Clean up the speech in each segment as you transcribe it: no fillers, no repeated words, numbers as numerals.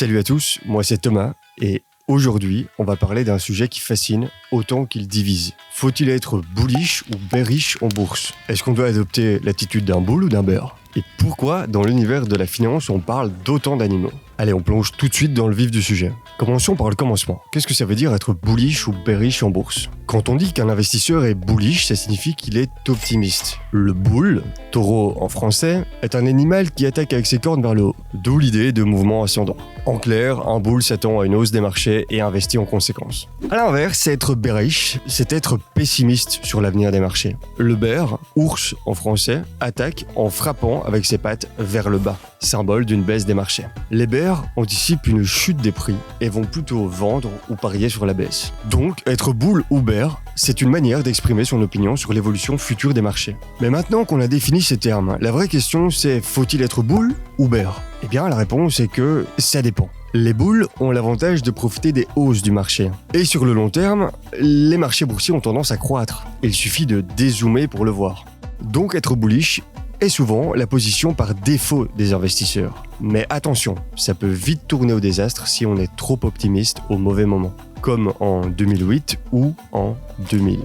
Salut à tous, moi c'est Thomas et aujourd'hui on va parler d'un sujet qui fascine autant qu'il divise. Faut-il être bullish ou bearish en bourse? Est-ce qu'on doit adopter l'attitude d'un bull ou d'un bear? Et pourquoi dans l'univers de la finance on parle d'autant d'animaux? Allez, on plonge tout de suite dans le vif du sujet. Commençons par le commencement. Qu'est-ce que ça veut dire être bullish ou bearish en bourse? Quand on dit qu'un investisseur est bullish, ça signifie qu'il est optimiste. Le bull, taureau en français, est un animal qui attaque avec ses cornes vers le haut, d'où l'idée de mouvement ascendant. En clair, un bull s'attend à une hausse des marchés et investit en conséquence. À l'inverse, être bearish, c'est être pessimiste sur l'avenir des marchés. Le bear, ours en français, attaque en frappant avec ses pattes vers le bas, symbole d'une baisse des marchés. Les bears anticipent une chute des prix et vont plutôt vendre ou parier sur la baisse. Donc, être bull ou bear, c'est une manière d'exprimer son opinion sur l'évolution future des marchés. Mais maintenant qu'on a défini ces termes, la vraie question c'est faut-il être bull ou bear? Eh bien, la réponse est que ça dépend. Les bulls ont l'avantage de profiter des hausses du marché. Et sur le long terme, les marchés boursiers ont tendance à croître. Il suffit de dézoomer pour le voir. Donc être bullish est souvent la position par défaut des investisseurs. Mais attention, ça peut vite tourner au désastre si on est trop optimiste au mauvais moment, comme en 2008 ou en 2000.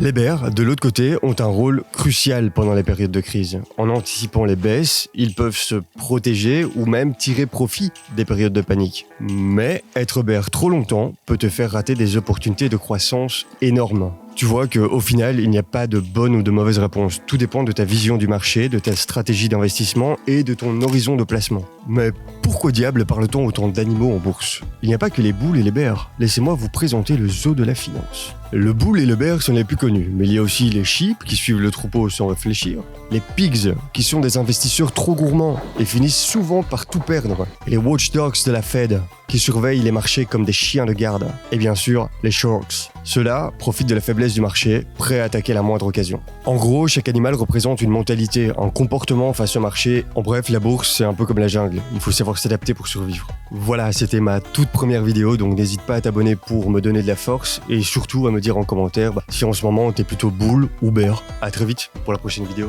Les bears, de l'autre côté, ont un rôle crucial pendant les périodes de crise. En anticipant les baisses, ils peuvent se protéger ou même tirer profit des périodes de panique. Mais être bear trop longtemps peut te faire rater des opportunités de croissance énormes. Tu vois qu'au final, il n'y a pas de bonne ou de mauvaise réponse. Tout dépend de ta vision du marché, de ta stratégie d'investissement et de ton horizon de placement. Mais pourquoi diable parle-t-on autant d'animaux en bourse? Il n'y a pas que les boules et les bears. Laissez-moi vous présenter le zoo de la finance. Le bull et le bear sont les plus connus, mais il y a aussi les sheep qui suivent le troupeau sans réfléchir, les pigs qui sont des investisseurs trop gourmands et finissent souvent par tout perdre, et les watchdogs de la Fed qui surveillent les marchés comme des chiens de garde, et bien sûr les sharks. Ceux-là profitent de la faiblesse du marché, prêts à attaquer à la moindre occasion. En gros, chaque animal représente une mentalité, un comportement face au marché. En bref, la bourse, c'est un peu comme la jungle. Il faut savoir s'adapter pour survivre. Voilà, c'était ma toute première vidéo, donc n'hésite pas à t'abonner pour me donner de la force et surtout à me dire en commentaire si en ce moment t'es plutôt bull ou bear. À très vite pour la prochaine vidéo.